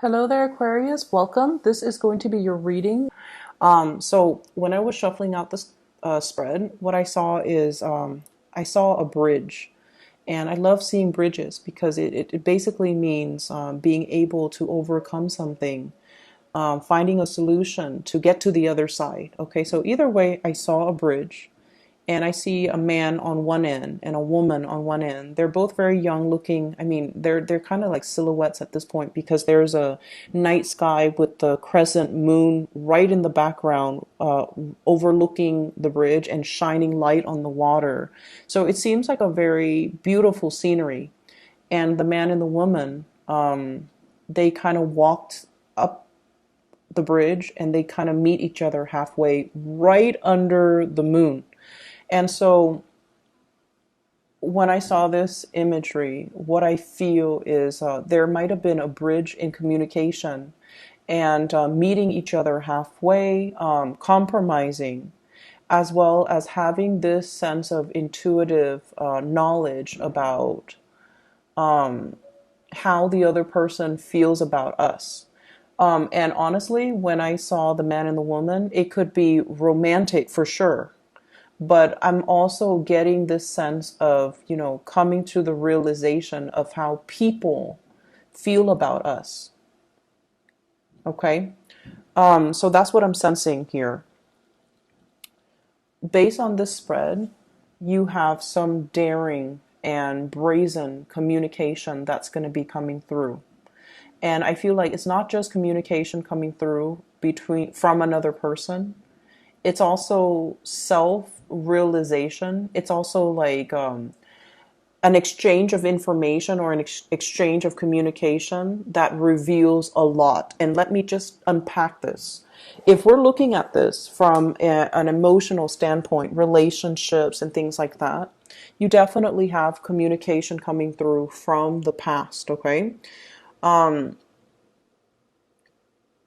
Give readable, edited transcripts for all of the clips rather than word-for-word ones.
Hello there, Aquarius. Welcome. This is going to be your reading. So when I was shuffling out this spread, what I saw is I saw a bridge. And I love seeing bridges because it basically means being able to overcome something, finding a solution to get to the other side. Okay, so either way, I saw a bridge and I see a man on one end and a woman on one end. They're both very young looking. I mean, they're kind of like silhouettes at this point because there's a night sky with the crescent moon right in the background, overlooking the bridge and shining light on the water. So it seems like a very beautiful scenery. And the man and the woman, they kind of walked up the bridge and they kind of meet each other halfway right under the moon. And so when I saw this imagery, what I feel is there might have been a bridge in communication and meeting each other halfway, compromising, as well as having this sense of intuitive knowledge about how the other person feels about us. And honestly, when I saw the man and the woman, it could be romantic for sure. But I'm also getting this sense of, coming to the realization of how people feel about us. Okay? So that's what I'm sensing here. Based on this spread, you have some daring and brazen communication that's going to be coming through. And I feel like it's not just communication coming through from another person. It's also self-realization. It's also like an exchange of information or an exchange of communication that reveals a lot. And let me just unpack this. If we're looking at this from an emotional standpoint, relationships and things like that, you definitely have communication coming through from the past, okay?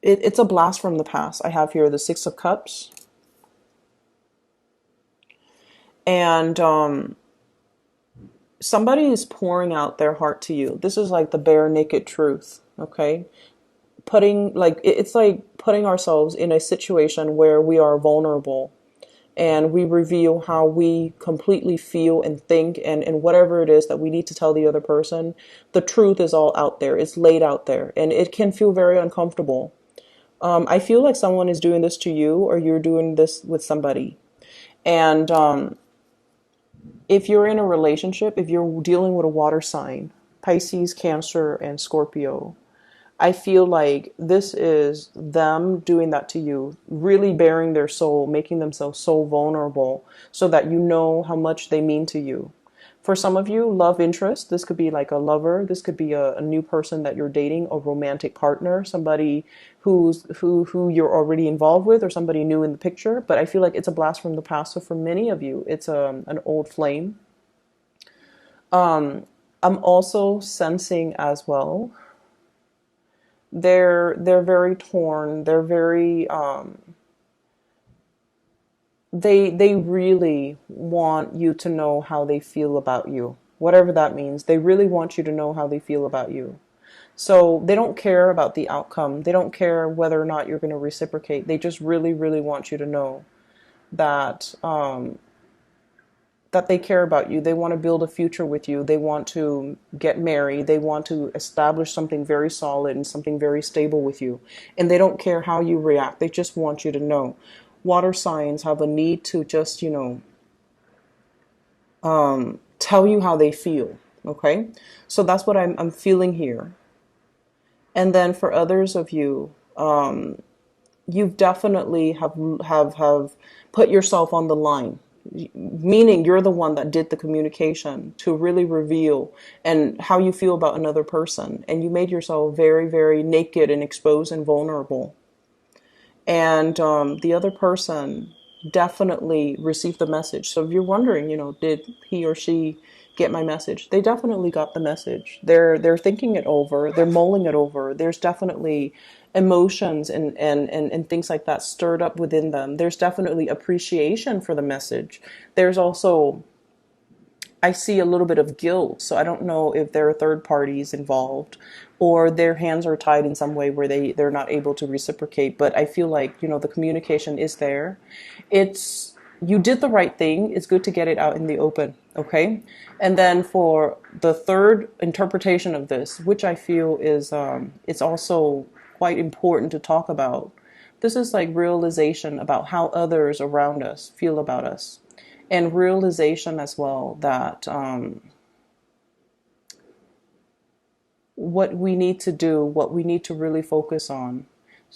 It's a blast from the past. I have here the Six of Cups. And somebody is pouring out their heart to you. This is like the bare naked truth, okay? It's like putting ourselves in a situation where we are vulnerable and we reveal how we completely feel and think and whatever it is that we need to tell the other person. The truth is all out there. It's laid out there and it can feel very uncomfortable. I feel like someone is doing this to you or you're doing this with somebody. And if you're in a relationship, if you're dealing with a water sign, Pisces, Cancer, and Scorpio, I feel like this is them doing that to you, really bearing their soul, making themselves so vulnerable so that you know how much they mean to you. For some of you, love interest, this could be like a lover, this could be a new person that you're dating, a romantic partner, somebody who you're already involved with or somebody new in the picture. But I feel like it's a blast from the past. So for many of you, it's an old flame. I'm also sensing as well, they're very torn. They're very they really want you to know how they feel about you, whatever that means. They really want you to know how they feel about you. So they don't care about the outcome. They don't care whether or not you're going to reciprocate. They just really, really want you to know that that they care about you. They want to build a future with you. They want to get married. They want to establish something very solid and something very stable with you. And they don't care how you react. They just want you to know. Water signs have a need to just, tell you how they feel. Okay? So that's what I'm feeling here. And then for others of you, you've definitely have put yourself on the line, meaning you're the one that did the communication to really reveal and how you feel about another person. And you made yourself very, very naked and exposed and vulnerable. And the other person definitely received the message. So if you're wondering, did he or she get my message? They definitely got the message. They're thinking it over. They're mulling it over. There's definitely emotions and things like that stirred up within them. There's definitely appreciation for the message. There's also, I see a little bit of guilt. So I don't know if there are third parties involved, or their hands are tied in some way where they're not able to reciprocate. But I feel like, the communication is there. It's You did the right thing. It's good to get it out in the open, okay? And then for the third interpretation of this, which I feel is it's also quite important to talk about. This is like realization about how others around us feel about us, and realization as well that what we need to do, what we need to really focus on.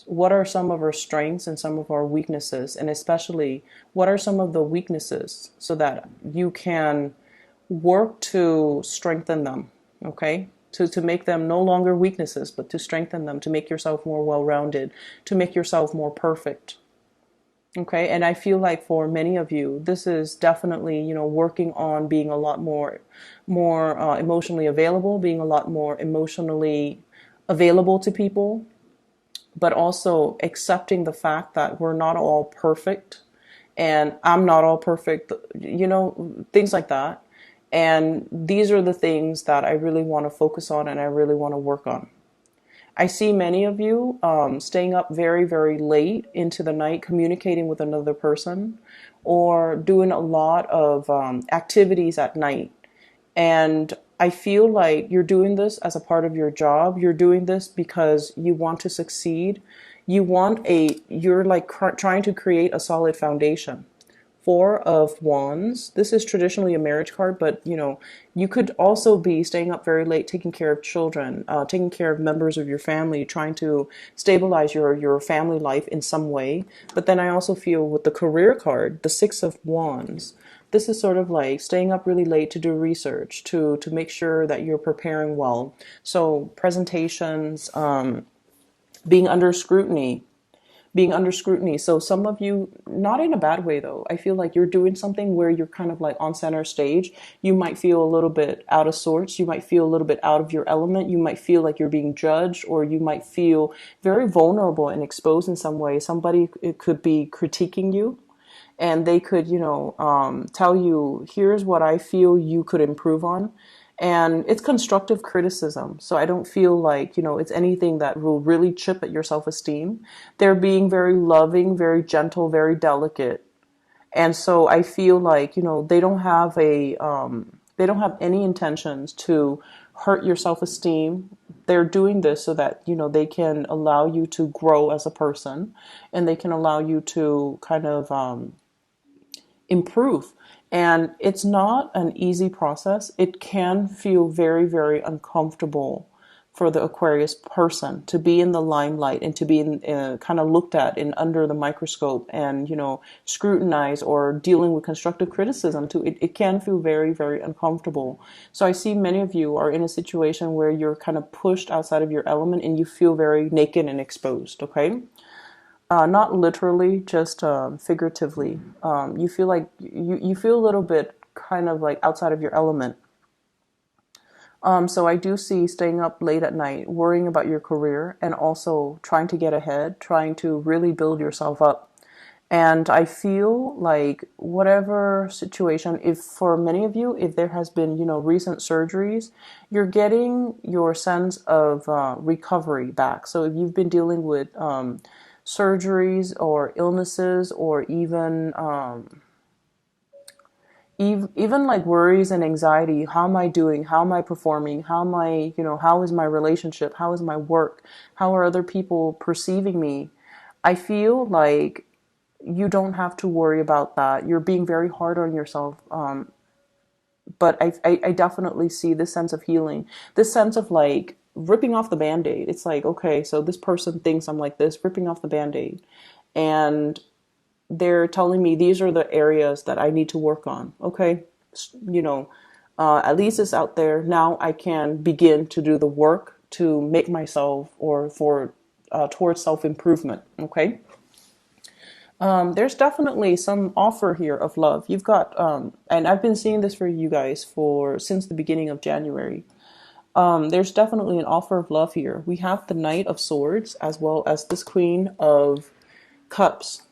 What are some of our strengths and some of our weaknesses? And especially, what are some of the weaknesses so that you can work to strengthen them, okay? To make them no longer weaknesses, but to strengthen them, to make yourself more well-rounded, to make yourself more perfect. Okay, and I feel like for many of you, this is definitely, working on being a lot more emotionally available, being a lot more emotionally available to people, but also accepting the fact that we're not all perfect, and I'm not all perfect, things like that. And these are the things that I really want to focus on and I really want to work on. I see many of you staying up very, very late into the night, communicating with another person, or doing a lot of activities at night. And I feel like you're doing this as a part of your job. You're doing this because you want to succeed. You're like trying to create a solid foundation. Four of Wands. This is traditionally a marriage card, but you could also be staying up very late, taking care of children, taking care of members of your family, trying to stabilize your family life in some way. But then I also feel with the career card, the Six of Wands, this is sort of like staying up really late to do research, to make sure that you're preparing well. So presentations, being under scrutiny, So some of you, not in a bad way though, I feel like you're doing something where you're kind of like on center stage. You might feel a little bit out of sorts. You might feel a little bit out of your element. You might feel like you're being judged, or you might feel very vulnerable and exposed in some way. Somebody could be critiquing you, and they could, tell you, here's what I feel you could improve on. And it's constructive criticism. So I don't feel like, it's anything that will really chip at your self-esteem. They're being very loving, very gentle, very delicate. And so I feel like, they don't have any intentions to hurt your self-esteem. They're doing this so that, they can allow you to grow as a person, and they can allow you to kind of improve. And it's not an easy process. It can feel very, very uncomfortable for the Aquarius person to be in the limelight and to be kind of looked at in under the microscope and, scrutinized or dealing with constructive criticism too. It can feel very, very uncomfortable. So I see many of you are in a situation where you're kind of pushed outside of your element and you feel very naked and exposed, okay? Not literally, just figuratively. You feel like you feel a little bit kind of like outside of your element. So I do see staying up late at night, worrying about your career, and also trying to get ahead, trying to really build yourself up. And I feel like whatever situation, if for many of you, if there has been, recent surgeries, you're getting your sense of recovery back. So if you've been dealing with surgeries or illnesses, or even like worries and anxiety, how am I doing, how am I performing, how am I, how is my relationship, how is my work, how are other people perceiving me, I feel like you don't have to worry about that. You're being very hard on yourself, but I definitely see this sense of healing, this sense of like ripping off the band-aid. It's like, okay, so this person thinks I'm like this, ripping off the band-aid, and they're telling me these are the areas that I need to work on. Okay, at least it's out there. Now I can begin to do the work to make myself, or for towards self-improvement. Okay. There's definitely some offer here of love. You've got, and I've been seeing this for you guys since the beginning of January. There's definitely an offer of love here. We have the Knight of Swords as well as this Queen of Cups.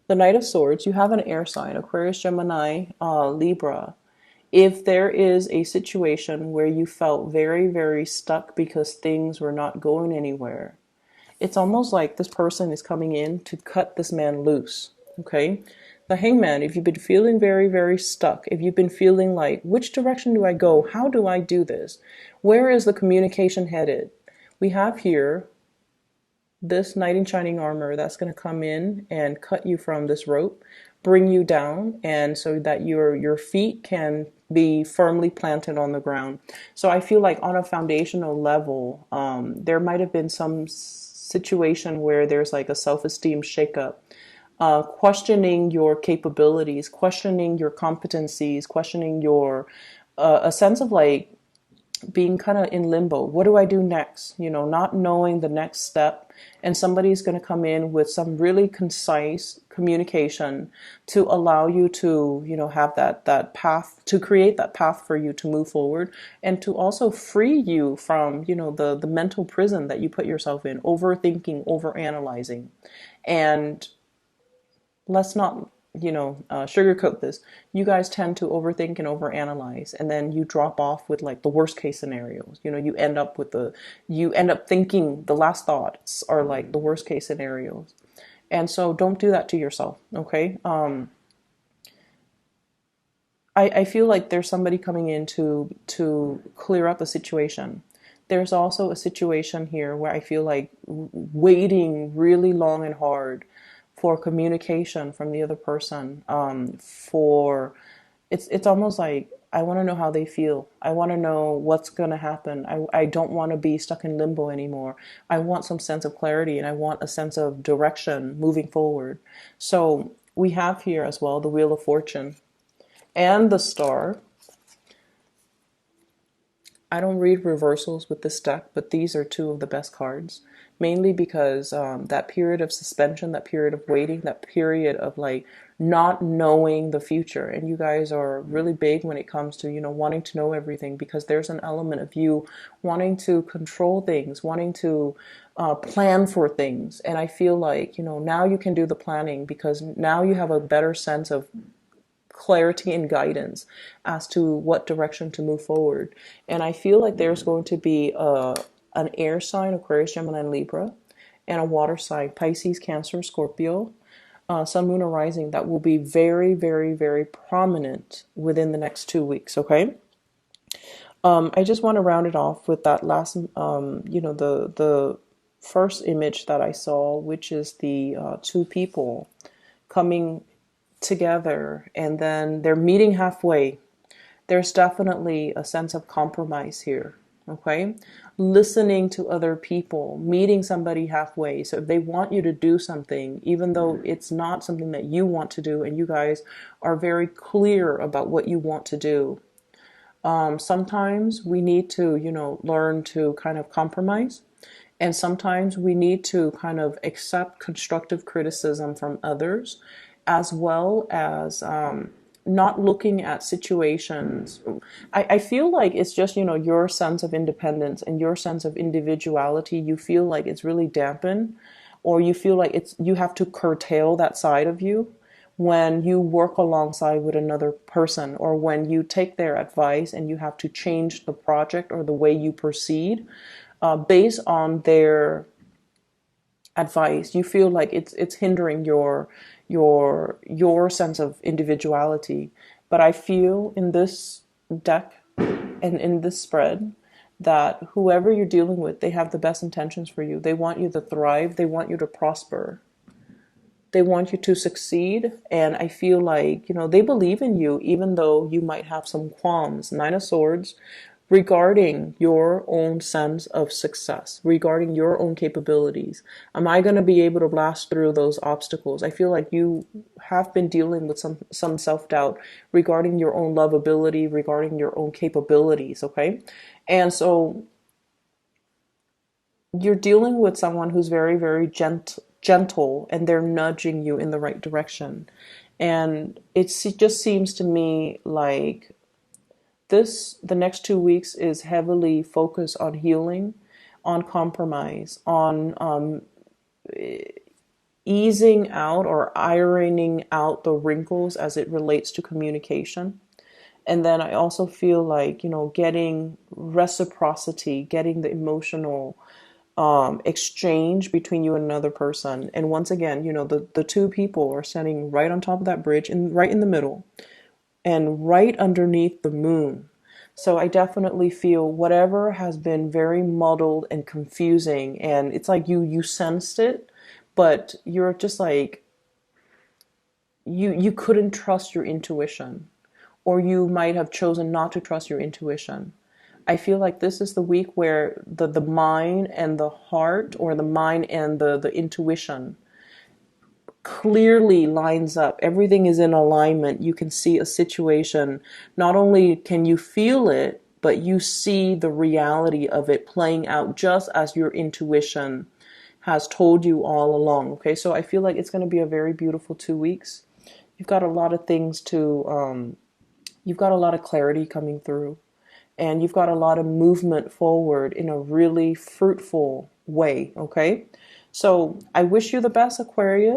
The Knight of Swords, you have an air sign, Aquarius, Gemini, Libra. If there is a situation where you felt very, very stuck because things were not going anywhere, it's almost like this person is coming in to cut this man loose. Okay? The hangman, if you've been feeling very, very stuck, if you've been feeling like, which direction do I go? How do I do this? Where is the communication headed? We have here this knight in shining armor that's going to come in and cut you from this rope, bring you down, and so that your feet can be firmly planted on the ground. So I feel like on a foundational level, there might have been some situation where there's like a self-esteem shakeup, questioning your capabilities, questioning your competencies, questioning your a sense of like being kind of in limbo. What do I do next? You know, not knowing the next step. And somebody's going to come in with some really concise communication to allow you to, you know, have that path, to create that path for you to move forward, and to also free you from, you know, the mental prison that you put yourself in, overthinking, overanalyzing. And let's not, you know, sugarcoat this. You guys tend to overthink and overanalyze, and then you drop off with like the worst case scenarios. You know, you end up thinking the last thoughts are like the worst case scenarios. And so don't do that to yourself, okay? I feel like there's somebody coming in to clear up a situation. There's also a situation here where I feel like waiting really long and hard for communication from the other person. For it's almost like I want to know how they feel. I want to know what's going to happen. I don't want to be stuck in limbo anymore. I want some sense of clarity, and I want a sense of direction moving forward. So we have here as well the Wheel of Fortune and the Star. I don't read reversals with this deck, but these are two of the best cards, mainly because that period of suspension, that period of waiting, that period of like not knowing the future. And you guys are really big when it comes to, you know, wanting to know everything, because there's an element of you wanting to control things, wanting to plan for things. And I feel like, you know, now you can do the planning because now you have a better sense of clarity and guidance as to what direction to move forward. And I feel like there's going to be an air sign, Aquarius, Gemini, and Libra, and a water sign, Pisces, Cancer, Scorpio, Sun, Moon, or Rising, that will be very, very, very prominent within the next 2 weeks, okay? I just want to round it off with that last, you know, the first image that I saw, which is the two people coming together and then they're meeting halfway. There's definitely a sense of compromise here, okay? Listening to other people, meeting somebody halfway. So if they want you to do something, even though it's not something that you want to do, and you guys are very clear about what you want to do, sometimes we need to, you know, learn to kind of compromise. And sometimes we need to kind of accept constructive criticism from others, as well as not looking at situations. I feel like it's just, you know, your sense of independence and your sense of individuality. You feel like it's really dampened, or you feel like you have to curtail that side of you when you work alongside with another person, or when you take their advice and you have to change the project or the way you proceed based on their advice. You feel like it's hindering your sense of individuality. But I feel in this deck and in this spread that whoever you're dealing with, they have the best intentions for you. They want you to thrive. They want you to prosper. They want you to succeed. And I feel like, you know, they believe in you, even though you might have some qualms. Nine of Swords, regarding your own sense of success, regarding your own capabilities. Am I going to be able to blast through those obstacles? I feel like you have been dealing with some self-doubt regarding your own lovability, regarding your own capabilities, okay? And so you're dealing with someone who's very, very gentle, and they're nudging you in the right direction. And it just seems to me like the next 2 weeks is heavily focused on healing, on compromise, on easing out or ironing out the wrinkles as it relates to communication. And then I also feel like, getting reciprocity, getting the emotional exchange between you and another person. And once again, the two people are standing right on top of that bridge and right in the middle and right underneath the moon. So I definitely feel whatever has been very muddled and confusing, and it's like you sensed it, but you're just like you couldn't trust your intuition, or you might have chosen not to trust your intuition. I feel like this is the week where the mind and the heart, or the mind and the intuition clearly lines up. Everything is in alignment. You can see a situation. Not only can you feel it, but you see the reality of it playing out just as your intuition has told you all along. Okay, so I feel like it's going to be a very beautiful 2 weeks. You've got a lot of things you've got a lot of clarity coming through, and you've got a lot of movement forward in a really fruitful way. Okay, so I wish you the best, Aquarius.